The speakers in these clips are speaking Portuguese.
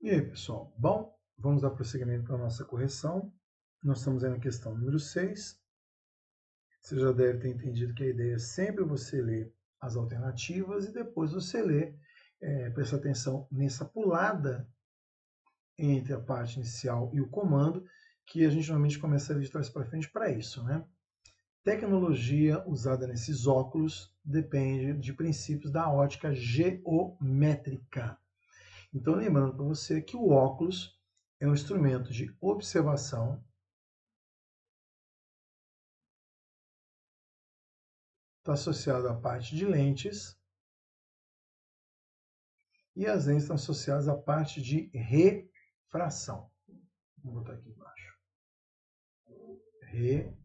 E aí, pessoal? Bom, vamos dar prosseguimento para a nossa correção. Nós estamos aí na questão número 6. Você já deve ter entendido que a ideia é sempre você ler as alternativas e depois você ler, presta atenção nessa pulada entre a parte inicial e o comando, que a gente normalmente começa a ler de trás para frente para isso, né? Tecnologia usada nesses óculos depende de princípios da ótica geométrica. Então, lembrando para você que o óculos é um instrumento de observação, está associado à parte de lentes, e as lentes estão associadas à parte de refração. Vou botar aqui embaixo. Refração.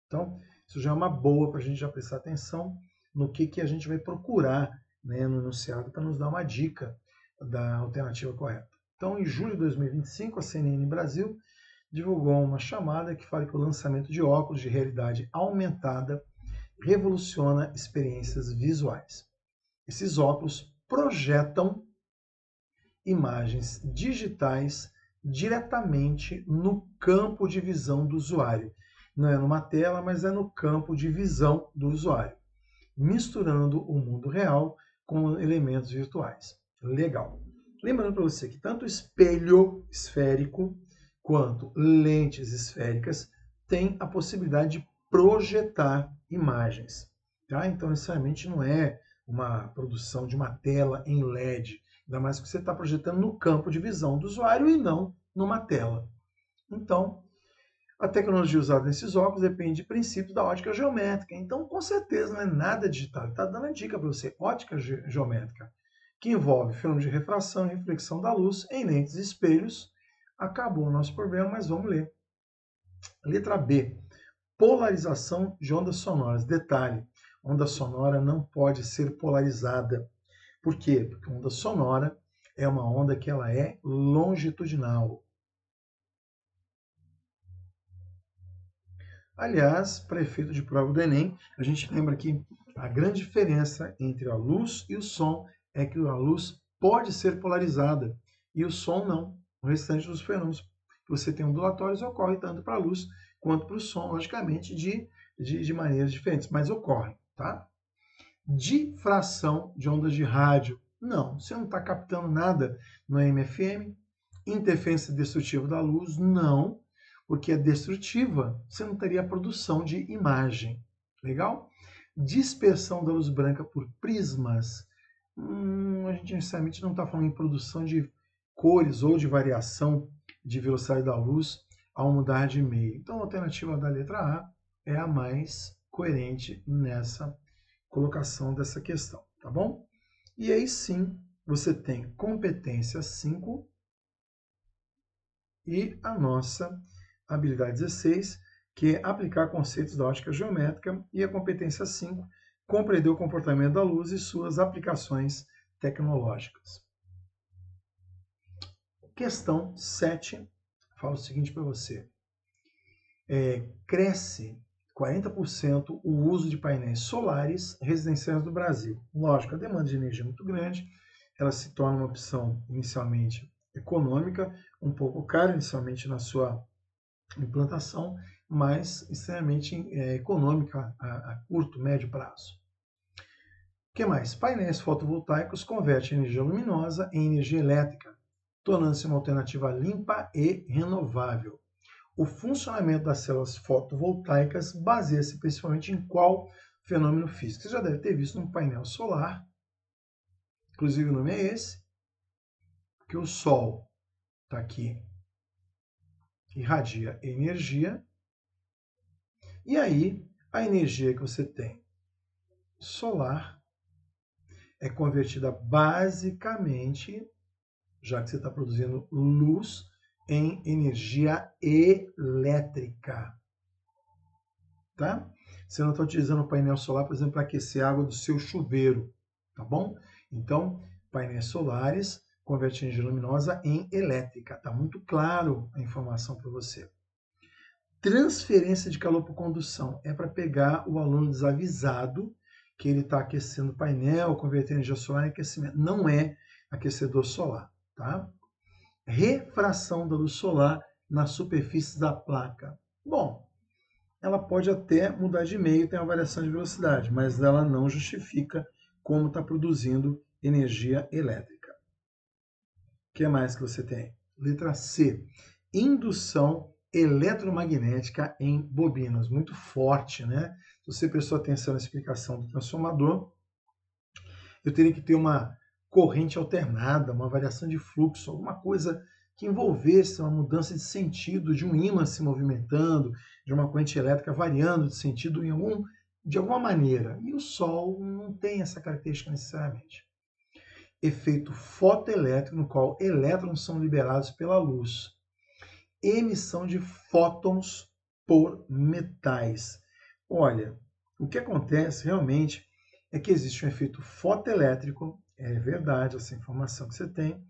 Então, isso já é uma boa para a gente já prestar atenção no que a gente vai procurar, né, no enunciado para nos dar uma dica da alternativa correta. Então, em julho de 2025, a CNN Brasil divulgou uma chamada que fala que o lançamento de óculos de realidade aumentada revoluciona experiências visuais. Esses óculos projetam imagens digitais diretamente no campo de visão do usuário. Não é numa tela, mas é no campo de visão do usuário, misturando o mundo real com elementos virtuais. Legal. Lembrando para você que tanto espelho esférico quanto lentes esféricas têm a possibilidade de projetar imagens. Tá? Então, necessariamente não é uma produção de uma tela em LED, ainda mais que você está projetando no campo de visão do usuário e não numa tela. Então, a tecnologia usada nesses óculos depende de princípios da ótica geométrica. Então, com certeza, não é nada digital. Está dando a dica para você, ótica geométrica, que envolve fenômeno de refração e reflexão da luz em lentes e espelhos. Acabou o nosso problema, mas vamos ler. Letra B. Polarização de ondas sonoras. Detalhe, onda sonora não pode ser polarizada. Por quê? Porque onda sonora é uma onda que ela é longitudinal. Aliás, para efeito de prova do Enem, a gente lembra que a grande diferença entre a luz e o som é que a luz pode ser polarizada e o som não. O restante dos fenômenos que você tem ondulatórios ocorre tanto para a luz quanto para o som, logicamente de maneiras diferentes, mas ocorre, tá? Difração de ondas de rádio. Não, você não está captando nada no AM/FM. Interferência destrutiva da luz, não, porque é destrutiva, você não teria produção de imagem. Legal? Dispersão da luz branca por prismas. A gente necessariamente não está falando em produção de cores ou de variação de velocidade da luz ao mudar de meio. Então, a alternativa da letra A é a mais coerente nessa colocação dessa questão, tá bom? E aí sim, você tem competência 5 e a nossa habilidade 16, que é aplicar conceitos da ótica geométrica, e a competência 5, compreender o comportamento da luz e suas aplicações tecnológicas. Questão 7, fala o seguinte para você. Cresce 40% o uso de painéis solares residenciais do Brasil. Lógico, a demanda de energia é muito grande, ela se torna uma opção inicialmente econômica, um pouco cara inicialmente na sua implantação, mas extremamente econômica a curto, médio prazo. O que mais? Painéis fotovoltaicos convertem energia luminosa em energia elétrica, tornando-se uma alternativa limpa e renovável. O funcionamento das células fotovoltaicas baseia-se principalmente em qual fenômeno físico? Você já deve ter visto um painel solar, inclusive o nome é esse, que o Sol está aqui, irradia energia, e aí a energia que você tem solar é convertida basicamente, já que você está produzindo luz, em energia elétrica. Tá? Você não está utilizando o painel solar, por exemplo, para aquecer a água do seu chuveiro, tá bom? Então, painéis solares convertem energia luminosa em elétrica. Está muito claro a informação para você. Transferência de calor por condução é para pegar o aluno desavisado que ele está aquecendo o painel, convertendo energia solar em aquecimento. Não é aquecedor solar, tá? Refração da luz solar na superfície da placa. Bom, ela pode até mudar de meio, tem uma variação de velocidade, mas ela não justifica como está produzindo energia elétrica. O que mais que você tem? Letra C. Indução eletromagnética em bobinas. Muito forte, né? Se você prestou atenção na explicação do transformador, eu teria que ter uma corrente alternada, uma variação de fluxo, alguma coisa que envolvesse uma mudança de sentido, de um ímã se movimentando, de uma corrente elétrica variando de sentido de alguma maneira. E o Sol não tem essa característica necessariamente. Efeito fotoelétrico, no qual elétrons são liberados pela luz. Emissão de fótons por metais. Olha, o que acontece realmente é que existe um efeito fotoelétrico, é verdade essa informação que você tem,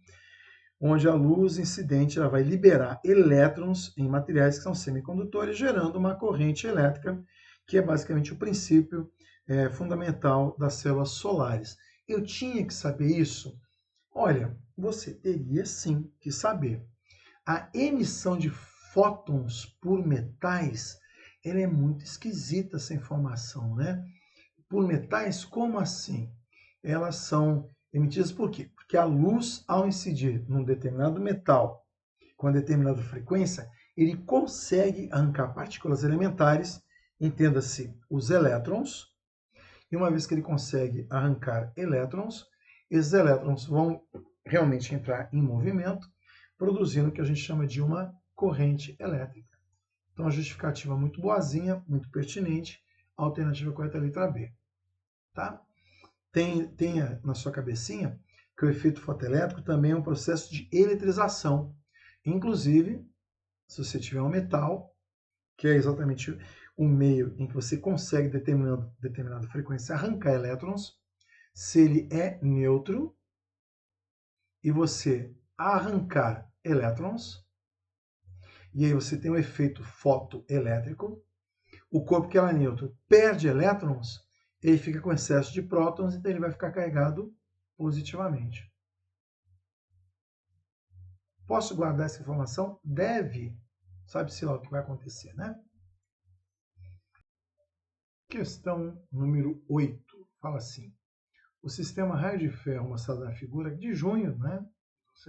onde a luz incidente ela vai liberar elétrons em materiais que são semicondutores, gerando uma corrente elétrica, que é basicamente o princípio fundamental das células solares. Eu tinha que saber isso? Olha, você teria sim que saber. A emissão de fótons por metais, ela é muito esquisita essa informação, né? Por metais, como assim? Elas são emitidas por quê? Porque a luz, ao incidir num determinado metal com determinada frequência, ele consegue arrancar partículas elementares, entenda-se, os elétrons, e uma vez que ele consegue arrancar elétrons, esses elétrons vão realmente entrar em movimento, produzindo o que a gente chama de uma corrente elétrica. Então, a justificativa muito boazinha, muito pertinente, a alternativa correta é a letra B. Tá? Tenha na sua cabecinha que o efeito fotoelétrico também é um processo de eletrização. Inclusive, se você tiver um metal, que é exatamente o meio em que você consegue, determinada frequência, arrancar elétrons, se ele é neutro e você arrancar elétrons, e aí você tem um efeito fotoelétrico, o corpo que é neutro perde elétrons, ele fica com excesso de prótons, então ele vai ficar carregado positivamente. Posso guardar essa informação? Deve. Sabe-se lá o que vai acontecer, né? Questão número 8. Fala assim. O sistema raio de ferro mostrado na figura de junho, né?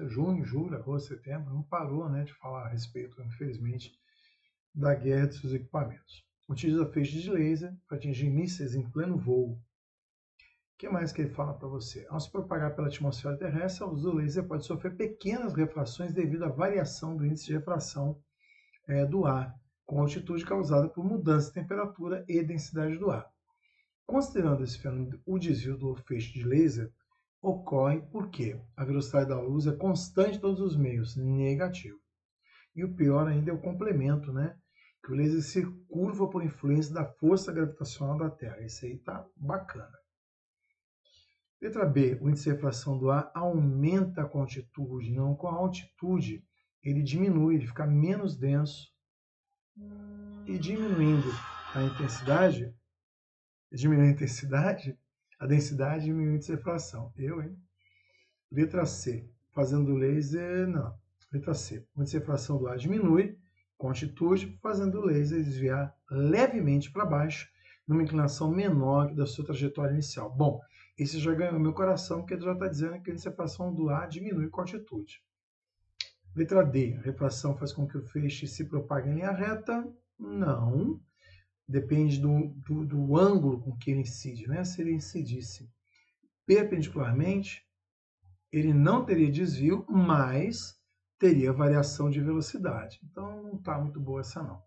Junho, julho, agosto, setembro, não parou, né, de falar a respeito, infelizmente, da guerra de seus equipamentos. Utiliza feixes de laser para atingir mísseis em pleno voo. O que mais que ele fala para você? Ao se propagar pela atmosfera terrestre, a luz do laser pode sofrer pequenas refrações devido à variação do índice de refração do ar, com altitude causada por mudança de temperatura e densidade do ar. Considerando esse fenômeno, o desvio do feixe de laser ocorre porque a velocidade da luz é constante em todos os meios, negativo. E o pior ainda é o complemento, né? Que o laser se curva por influência da força gravitacional da Terra. Esse aí tá bacana. Letra B, o índice de refração do ar aumenta com a altitude. Não, com a altitude ele diminui, ele fica menos denso. E diminuindo a intensidade, a densidade diminui o índice de refração. Letra C, fazendo laser, não. Letra C, o índice de refração do ar diminui com altitude, fazendo o laser desviar levemente para baixo, numa inclinação menor que da sua trajetória inicial. Bom, esse já ganhou meu coração, porque ele já está dizendo que a índice de refração do ar diminui com altitude. Letra D, a refração faz com que o feixe se propague em linha reta? Não. Depende do ângulo com que ele incide, né? Se ele incidisse perpendicularmente, ele não teria desvio, mas teria variação de velocidade. Então, não está muito boa essa não.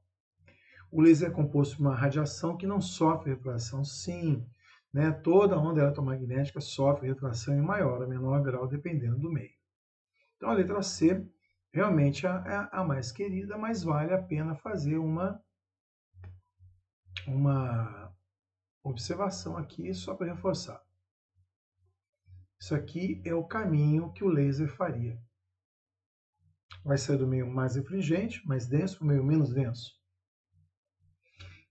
O laser é composto por uma radiação que não sofre refração, sim. Né? Toda onda eletromagnética sofre refração em maior ou menor grau, dependendo do meio. Então, a letra C realmente é a mais querida, mas vale a pena fazer uma observação aqui só para reforçar. Isso aqui é o caminho que o laser faria. Vai sair do meio mais refringente, mais denso, para o meio menos denso.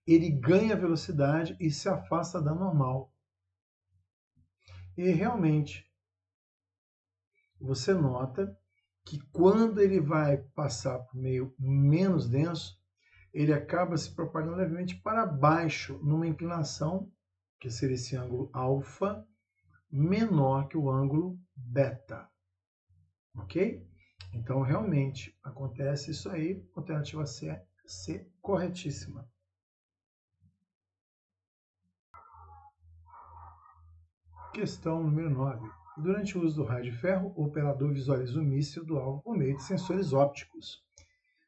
Ele ganha velocidade e se afasta da normal. E realmente, você nota que quando ele vai passar por meio menos denso, ele acaba se propagando levemente para baixo, numa inclinação, que seria esse ângulo alfa, menor que o ângulo beta. Ok? Então, realmente, acontece isso aí, alternativa C corretíssima. Questão número 9. Durante o uso do raio de ferro, o operador visualiza o míssil do alvo por meio de sensores ópticos.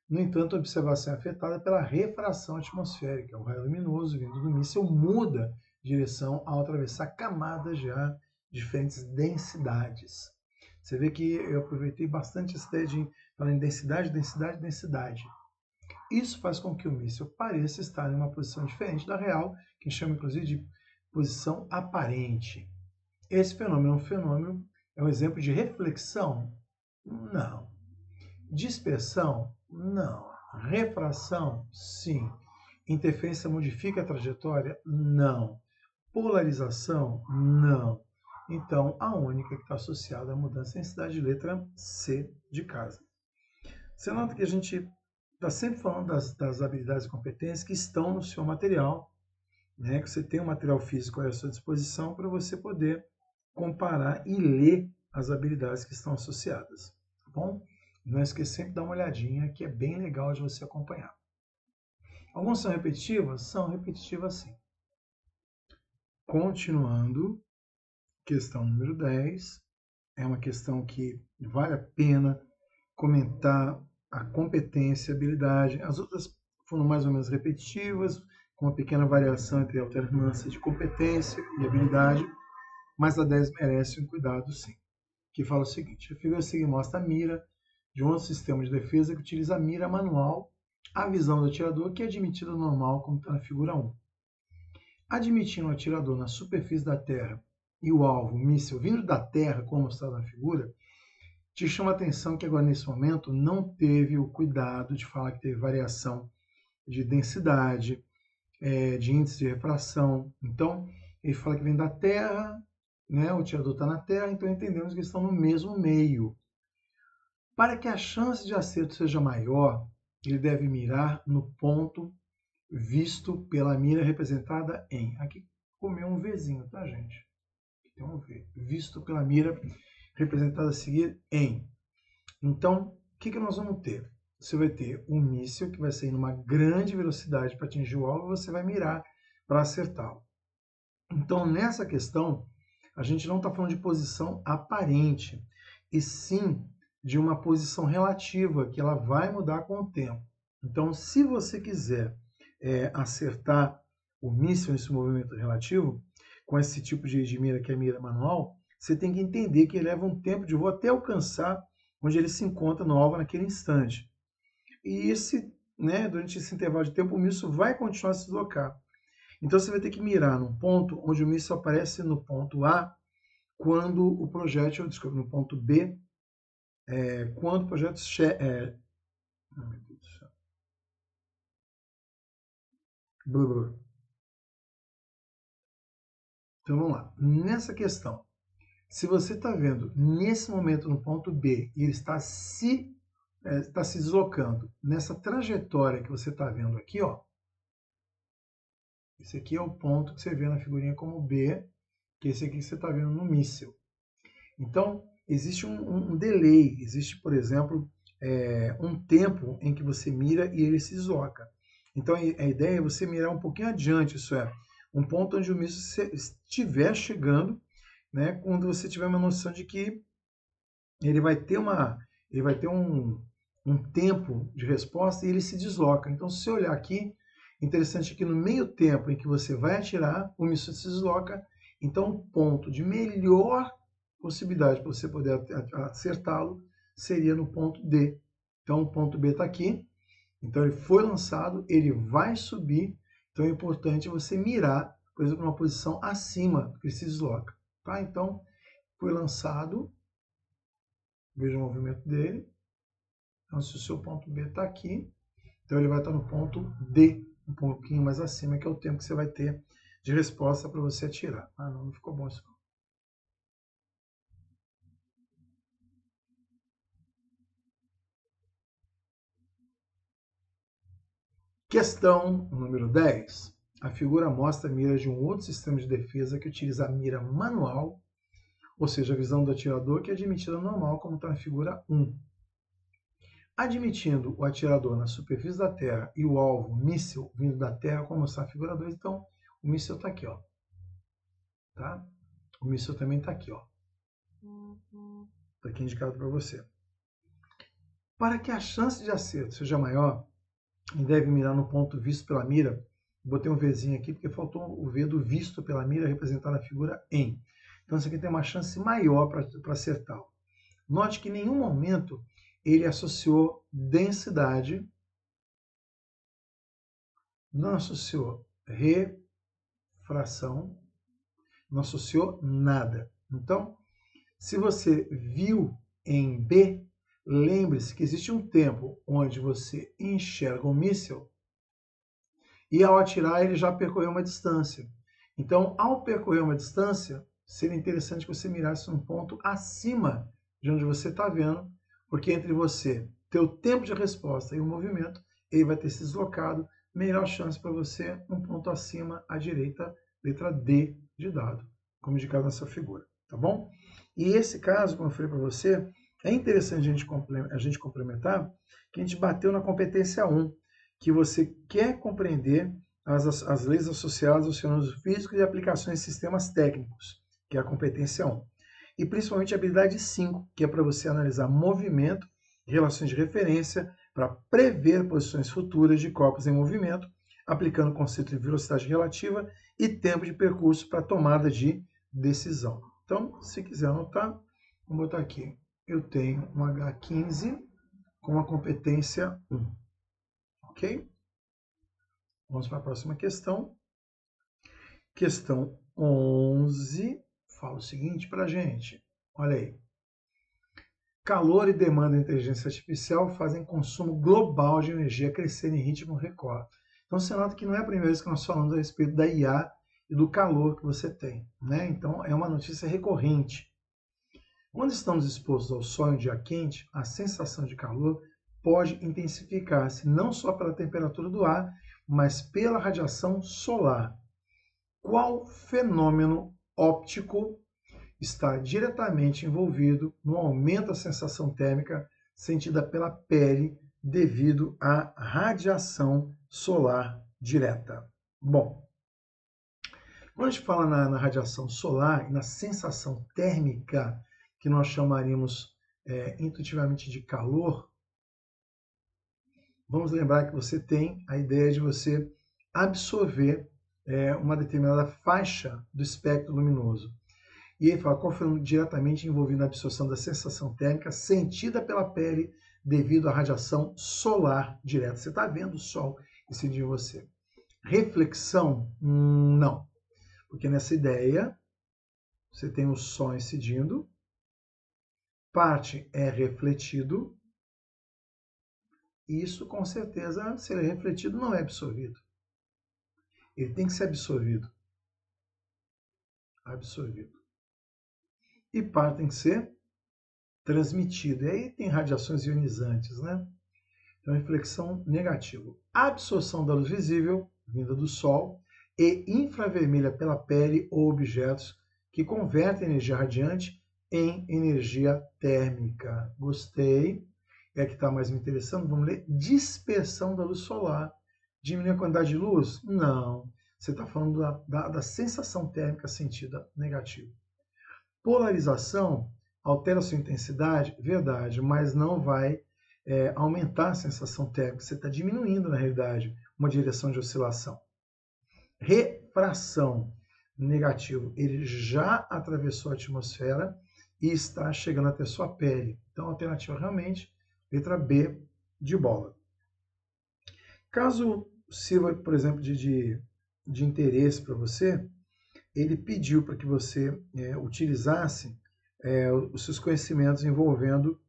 No entanto, a observação é afetada pela refração atmosférica. O raio luminoso vindo do míssil muda de direção ao atravessar camadas de ar de diferentes densidades. Você vê que eu aproveitei bastante essa ideia de falar em densidade, densidade, densidade. Isso faz com que o míssil pareça estar em uma posição diferente da real, que chama inclusive de posição aparente. Esse fenômeno é um exemplo de reflexão? Não. Dispersão? Não. Refração? Sim. Interferência modifica a trajetória? Não. Polarização? Não. Então, a única que está associada à mudança de densidade, letra C de casa. Você nota que a gente está sempre falando das habilidades e competências que estão no seu material, né? Que você tem um material físico à sua disposição para você poder comparar e ler as habilidades que estão associadas, tá bom? Não esqueça sempre de dar uma olhadinha, que é bem legal de você acompanhar. Algumas são repetitivas? São repetitivas sim. Continuando, questão número 10. É uma questão que vale a pena comentar a competência e habilidade. As outras foram mais ou menos repetitivas, com uma pequena variação entre alternância de competência e habilidade, mas a 10 merece um cuidado sim. Que fala o seguinte: a figura a seguir mostra a mira de um outro sistema de defesa que utiliza a mira manual, a visão do atirador, que é admitida normal, como está na figura 1. Admitindo o atirador na superfície da Terra e o alvo, o míssil, vindo da Terra, como mostrado na figura, te chama a atenção que agora, nesse momento, não teve o cuidado de falar que teve variação de densidade, de índice de refração. Então, ele fala que vem da Terra, né? O atirador está na Terra, então entendemos que estão no mesmo meio. Para que a chance de acerto seja maior, ele deve mirar no ponto visto pela mira representada em. Aqui comeu um Vzinho, tá, gente? Aqui tem um V. Visto pela mira representada a seguir em. Então, o que nós vamos ter? Você vai ter um míssil que vai sair numa grande velocidade para atingir o alvo e você vai mirar para acertá-lo. Então, nessa questão, a gente não está falando de posição aparente, e sim de uma posição relativa, que ela vai mudar com o tempo. Então, se você quiser acertar o míssil nesse movimento relativo, com esse tipo de mira que é mira manual, você tem que entender que ele leva um tempo de voo até alcançar onde ele se encontra no alvo naquele instante. E durante esse intervalo de tempo, o míssil vai continuar a se deslocar. Então você vai ter que mirar num ponto onde o míssil aparece no ponto A, quando o projétil, desculpa, no ponto B, quando o projétil Então vamos lá. Nessa questão, se você está vendo nesse momento no ponto B e ele está se deslocando nessa trajetória que você está vendo aqui, ó, esse aqui é o ponto que você vê na figurinha como B, que é esse aqui que você está vendo no míssil. Então, existe um delay, existe, por exemplo, um tempo em que você mira e ele se desloca. Então, a ideia é você mirar um pouquinho adiante, isso é, um ponto onde o míssil estiver chegando, né, quando você tiver uma noção de que ele vai ter um tempo de resposta e ele se desloca. Então, se você olhar aqui, interessante que no meio tempo em que você vai atirar, o míssil se desloca. Então, o ponto de melhor possibilidade para você poder acertá-lo seria no ponto D. Então, o ponto B está aqui. Então, ele foi lançado, ele vai subir. Então, é importante você mirar, por exemplo, numa posição acima do que ele se desloca. Tá? Então, foi lançado. Veja o movimento dele. Então, se o seu ponto B está aqui, então ele vai estar no ponto D, um pouquinho mais acima, que é o tempo que você vai ter de resposta para você atirar. Ah, não ficou bom isso não. Questão número 10. A figura mostra a mira de um outro sistema de defesa que utiliza a mira manual, ou seja, a visão do atirador, que é admitida normal, como está na figura 1. Admitindo o atirador na superfície da Terra e o alvo, míssil, vindo da Terra, como está na figura 2, então o míssil está aqui, ó. Tá? O míssil também está aqui, ó. Está aqui indicado para você. Para que a chance de acerto seja maior, e deve mirar no ponto visto pela mira, botei um Vzinho aqui porque faltou o V do visto pela mira representar na figura em. Então isso aqui tem uma chance maior para acertar. Note que em nenhum momento ele associou densidade, não associou refração, não associou nada. Então, se você viu em B, lembre-se que existe um tempo onde você enxerga um míssil e ao atirar ele já percorreu uma distância. Então, ao percorrer uma distância, seria interessante que você mirasse um ponto acima de onde você está vendo, porque entre você ter o tempo de resposta e o movimento, ele vai ter se deslocado, melhor chance para você, um ponto acima à direita, letra D de dado, como indicado nessa figura, tá bom? E esse caso, como eu falei para você, é interessante a gente complementar que a gente bateu na competência 1, que você quer compreender as leis associadas aos fenômenos físicos e aplicações em sistemas técnicos, que é a competência 1. E principalmente a habilidade 5, que é para você analisar movimento, relações de referência, para prever posições futuras de corpos em movimento, aplicando o conceito de velocidade relativa e tempo de percurso para tomada de decisão. Então, se quiser anotar, vou botar aqui. Eu tenho um H15 com a competência 1. Ok? Vamos para a próxima questão. Questão 11 fala o seguinte para a gente. Olha aí. Calor e demanda de inteligência artificial fazem consumo global de energia crescer em ritmo recorde. Então você nota que não é a primeira vez que nós falamos a respeito da IA e do calor que você tem, né? Então é uma notícia recorrente. Quando estamos expostos ao sol em um dia quente, a sensação de calor pode intensificar-se não só pela temperatura do ar, mas pela radiação solar. Qual fenômeno óptico está diretamente envolvido no aumento da sensação térmica sentida pela pele devido à radiação solar direta? Bom, quando a gente fala na radiação solar e na sensação térmica, que nós chamaríamos intuitivamente de calor, vamos lembrar que você tem a ideia de você absorver uma determinada faixa do espectro luminoso. E ele fala qual foi diretamente envolvido na absorção da sensação térmica sentida pela pele devido à radiação solar direta. Você está vendo o sol incidir em você. Reflexão? Não. Porque nessa ideia, você tem o sol incidindo, parte é refletido, e isso com certeza, se ele é refletido, não é absorvido. Ele tem que ser absorvido. Absorvido. E parte tem que ser transmitido. E aí tem radiações ionizantes, né? Então, reflexão negativa. Absorção da luz visível, vinda do Sol, e infravermelha pela pele ou objetos que convertem energia radiante em energia térmica. Gostei. É a que está mais me interessando. Vamos ler. Dispersão da luz solar. Diminui a quantidade de luz? Não. Você está falando da sensação térmica sentida negativa. Polarização altera a sua intensidade? Verdade, mas não vai aumentar a sensação térmica. Você está diminuindo, na realidade, uma direção de oscilação. Refração, negativo. Ele já atravessou a atmosfera e está chegando até sua pele. Então, a alternativa realmente, letra B de bola. Caso sirva, por exemplo, de interesse para você, ele pediu para que você utilizasse os seus conhecimentos envolvendo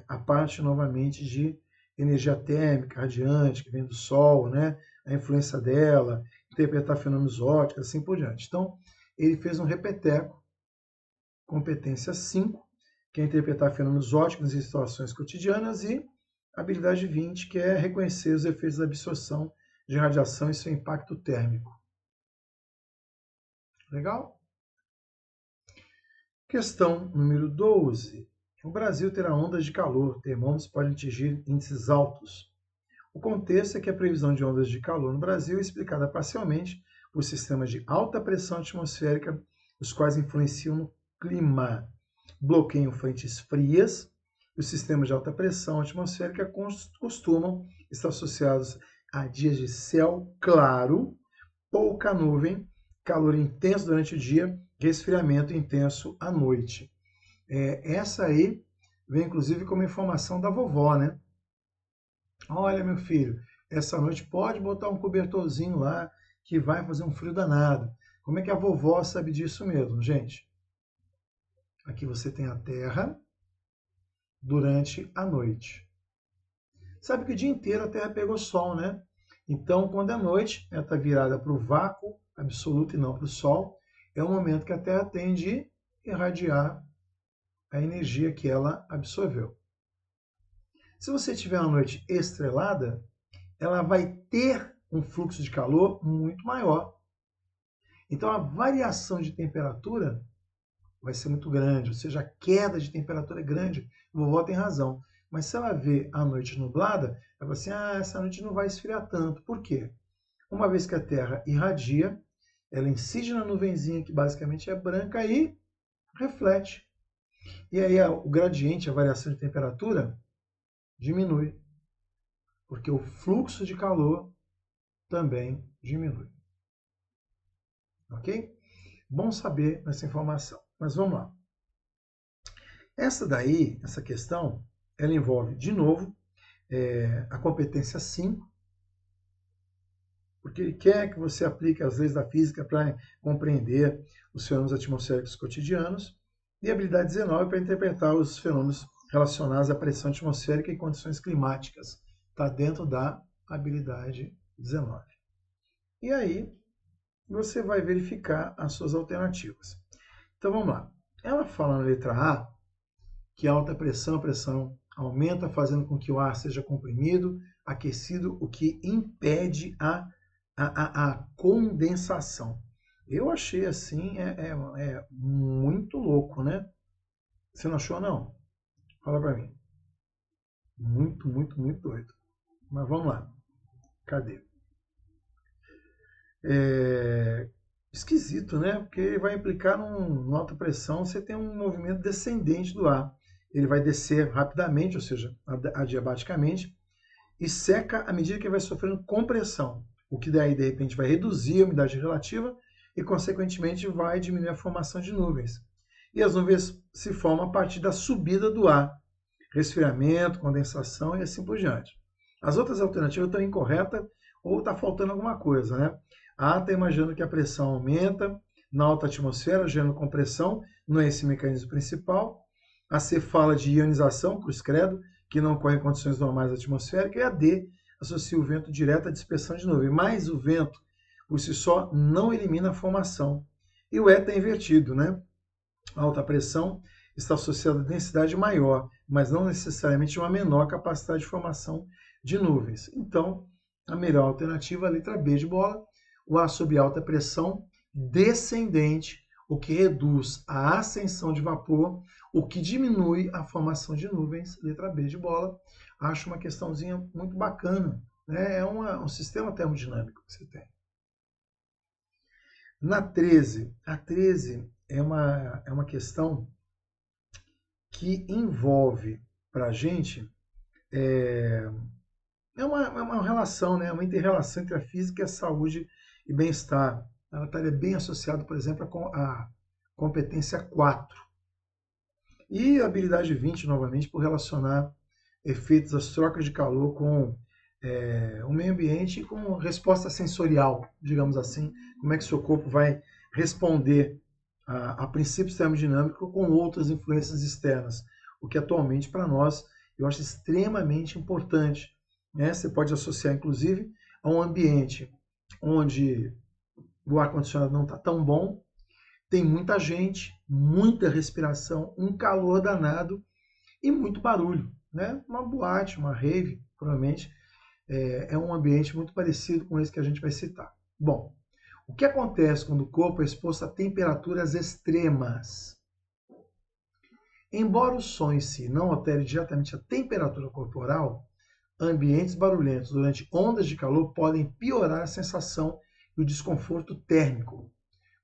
a parte, novamente, de energia térmica, radiante, que vem do Sol, né? A influência dela, interpretar fenômenos ópticos, assim por diante. Então, ele fez um repeteco, competência 5, que é interpretar fenômenos ópticos em situações cotidianas, e habilidade 20, que é reconhecer os efeitos da absorção de radiação e seu impacto térmico. Legal? Questão número 12. O Brasil terá ondas de calor, termômetros podem atingir índices altos. O contexto é que a previsão de ondas de calor no Brasil é explicada parcialmente por sistemas de alta pressão atmosférica, os quais influenciam no clima, bloqueiam frentes frias. Os sistemas de alta pressão atmosférica costumam estar associados a dias de céu claro, pouca nuvem, calor intenso durante o dia, resfriamento intenso à noite. Essa aí vem inclusive como informação da vovó, né? Olha, meu filho, essa noite pode botar um cobertorzinho lá que vai fazer um frio danado. Como é que a vovó sabe disso mesmo, gente? Aqui você tem a Terra durante a noite. Sabe que o dia inteiro a Terra pegou sol, né? Então, quando é noite, ela está virada para o vácuo absoluto e não para o Sol, é o momento que a Terra tem de irradiar a energia que ela absorveu. Se você tiver uma noite estrelada, ela vai ter um fluxo de calor muito maior. Então, a variação de temperatura vai ser muito grande, ou seja, a queda de temperatura é grande. A vovó tem razão. Mas se ela vê a noite nublada, ela fala assim, essa noite não vai esfriar tanto. Por quê? Uma vez que a Terra irradia, ela incide na nuvenzinha, que basicamente é branca, e reflete. E aí o gradiente, a variação de temperatura, diminui. Porque o fluxo de calor também diminui. Ok? Bom saber essa informação. Mas vamos lá. Essa questão, ela envolve, de novo, a competência 5, porque ele quer que você aplique as leis da física para compreender os fenômenos atmosféricos cotidianos, e a habilidade 19 para interpretar os fenômenos relacionados à pressão atmosférica e condições climáticas. Está dentro da habilidade 19. E aí, você vai verificar as suas alternativas. Então, vamos lá. Ela fala na letra A que a alta pressão, a pressão aumenta, fazendo com que o ar seja comprimido, aquecido, o que impede a condensação. Eu achei assim, muito louco, né? Você não achou, não? Fala pra mim. Muito, muito, muito doido. Mas vamos lá. Cadê? Esquisito, né? Porque vai implicar numa alta pressão, você tem um movimento descendente do ar. Ele vai descer rapidamente, ou seja, adiabaticamente, e seca à medida que vai sofrendo compressão, o que daí, de repente, vai reduzir a umidade relativa e, consequentemente, vai diminuir a formação de nuvens. E as nuvens se formam a partir da subida do ar, resfriamento, condensação e assim por diante. As outras alternativas estão incorretas ou está faltando alguma coisa, né? A está imaginando que a pressão aumenta na alta atmosfera, gerando compressão, não é esse mecanismo principal. A C fala de ionização, cruz credo, que não ocorre em condições normais atmosféricas, e a D associa o vento direto à dispersão de nuvem, mas o vento, por si só, não elimina a formação. E o E está invertido, né? A alta pressão está associada a densidade maior, mas não necessariamente uma menor capacidade de formação de nuvens. Então, a melhor alternativa é a letra B de bola, o ar sob alta pressão descendente, o que reduz a ascensão de vapor, o que diminui a formação de nuvens, letra B de bola. Acho uma questãozinha muito bacana, né? É um sistema termodinâmico que você tem. Na 13, a 13 é uma questão que envolve para a gente uma relação, né? Uma inter-relação entre a física e a saúde e bem-estar. Ela estaria bem associada, por exemplo, à competência 4. E a habilidade 20, novamente, por relacionar efeitos das trocas de calor com o meio ambiente e com resposta sensorial, digamos assim. Como é que seu corpo vai responder a princípios termodinâmicos com outras influências externas. O que atualmente, para nós, eu acho extremamente importante. Né? Você pode associar, inclusive, a um ambiente onde o ar-condicionado não está tão bom, tem muita gente, muita respiração, um calor danado e muito barulho. né? Uma boate, uma rave, provavelmente é um ambiente muito parecido com esse que a gente vai citar. Bom, o que acontece quando o corpo é exposto a temperaturas extremas? Embora o som em si não altere diretamente a temperatura corporal, ambientes barulhentos durante ondas de calor podem piorar a sensação e o desconforto térmico.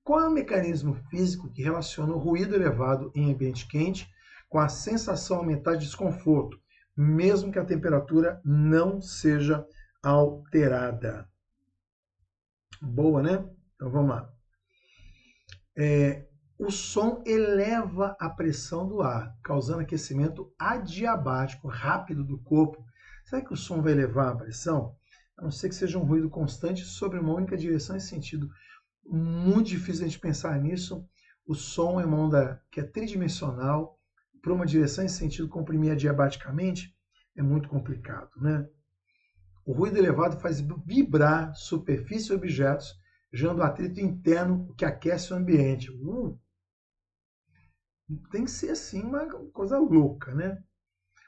Qual é o mecanismo físico que relaciona o ruído elevado em ambiente quente com a sensação aumentada de desconforto, mesmo que a temperatura não seja alterada? Boa, né? Então vamos lá. O som eleva a pressão do ar, causando aquecimento adiabático rápido do corpo. Será que o som vai elevar a pressão? A não ser que seja um ruído constante sobre uma única direção e sentido. Muito difícil a gente pensar nisso. O som é uma onda que é tridimensional. Para uma direção e sentido comprimir adiabaticamente é muito complicado, né? O ruído elevado faz vibrar superfície e objetos, gerando atrito interno que aquece o ambiente. Tem que ser assim uma coisa louca, né?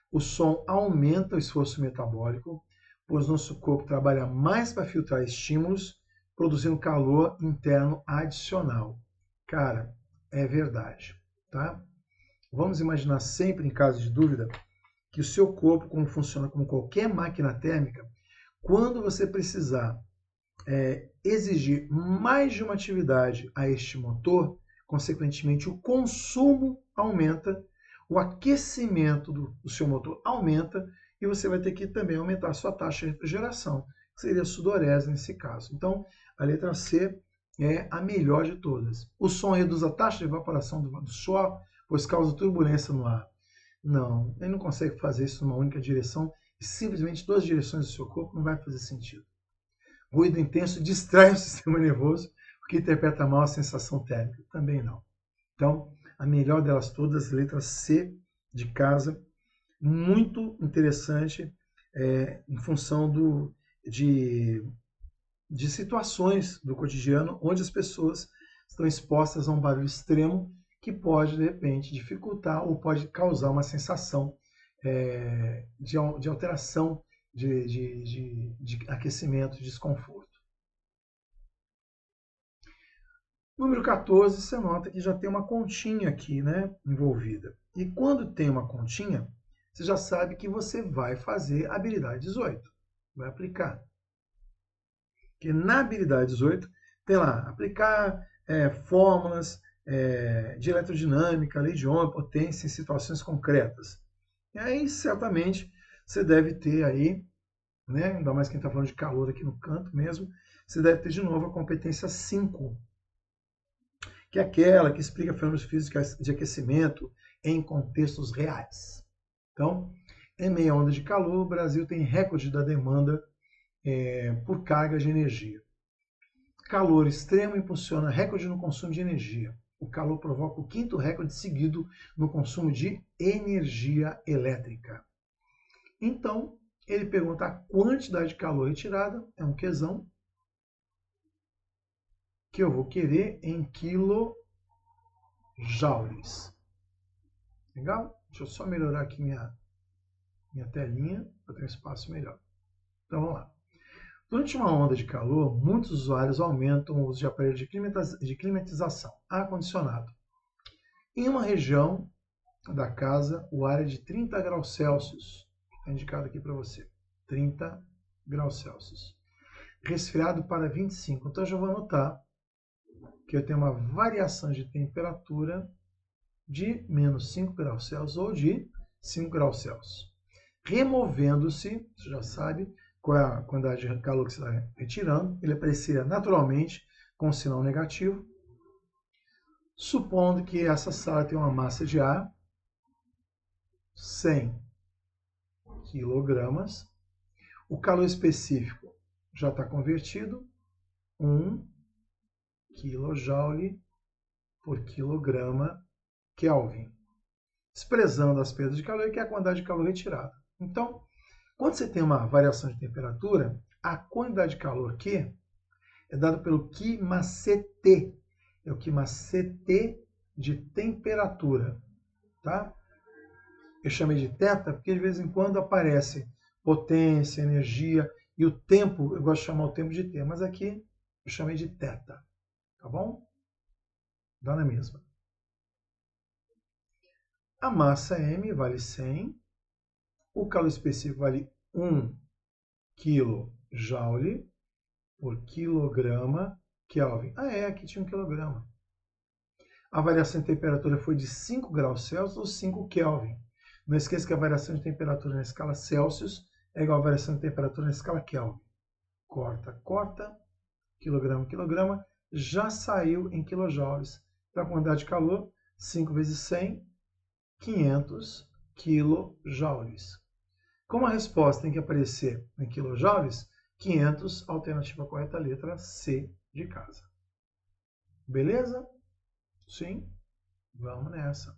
O som aumenta o esforço metabólico, pois nosso corpo trabalha mais para filtrar estímulos, produzindo calor interno adicional. Cara, é verdade, tá? Vamos imaginar sempre, em caso de dúvida, que o seu corpo, como funciona como qualquer máquina térmica, quando você precisar exigir mais de uma atividade a este motor, consequentemente o consumo aumenta, o aquecimento do seu motor aumenta e você vai ter que também aumentar a sua taxa de refrigeração, que seria a sudorese nesse caso. Então, a letra C é a melhor de todas. O som reduz a taxa de evaporação do suor, pois causa turbulência no ar. Não, ele não consegue fazer isso numa única direção e simplesmente duas direções do seu corpo não vai fazer sentido. Ruído intenso distrai o sistema nervoso, o que interpreta mal a sensação térmica. Também não. Então, a melhor delas todas, letra C de casa, muito interessante em função de situações do cotidiano onde as pessoas estão expostas a um barulho extremo que pode, de repente, dificultar ou pode causar uma sensação de alteração de aquecimento, de desconforto. Número 14, você nota que já tem uma continha aqui, né, envolvida. E quando tem uma continha, você já sabe que você vai fazer a habilidade 18. Vai aplicar. Porque na habilidade 18 tem lá, aplicar fórmulas de eletrodinâmica, lei de Ohm, potência em situações concretas. E aí, certamente, você deve ter aí, né, ainda mais quem está falando de calor aqui no canto mesmo, você deve ter de novo a competência 5, que é aquela que explica fenômenos físicos de aquecimento em contextos reais. Então, em meia onda de calor, o Brasil tem recorde da demanda por carga de energia. Calor extremo impulsiona recorde no consumo de energia. O calor provoca o quinto recorde seguido no consumo de energia elétrica. Então, ele pergunta a quantidade de calor retirada, é um quezão, que eu vou querer em quilojoules. Legal? Deixa eu só melhorar aqui minha telinha para ter um espaço melhor. Então vamos lá. Durante uma onda de calor, muitos usuários aumentam o uso de aparelhos de climatização, ar-condicionado. Em uma região da casa, o ar é de 30 graus Celsius. Está indicado aqui para você. 30 graus Celsius. Resfriado para 25. Então eu já vou anotar que eu tenho uma variação de temperatura de menos 5 graus Celsius ou de 5 graus Celsius. Removendo-se, você já sabe qual é a quantidade de calor que você está retirando, ele apareceria naturalmente com um sinal negativo, supondo que essa sala tem uma massa de ar 100 kg, o calor específico já está convertido, 1 kJ por quilograma Kelvin, desprezando as perdas de calor, que é a quantidade de calor retirada. Então, quando você tem uma variação de temperatura, a quantidade de calor Q é dada pelo Q mais CT. É o Q mais CT de temperatura. Tá? Eu chamei de θ porque de vez em quando aparece potência, energia e o tempo, eu gosto de chamar o tempo de T, mas aqui eu chamei de θ, tá bom? Dá na mesma. A massa M vale 100, o calor específico vale 1 kJ por quilograma Kelvin. Ah, aqui tinha 1 quilograma. A variação de temperatura foi de 5 graus Celsius ou 5 Kelvin. Não esqueça que a variação de temperatura na escala Celsius é igual à variação de temperatura na escala Kelvin. Corta, corta, quilograma, quilograma, já saiu em quilojoules. Então, a quantidade de calor, 5 vezes 100, 500 quilojoules. Como a resposta tem que aparecer em quilojoules, 500, alternativa correta, letra C de casa. Beleza? Sim? Vamos nessa.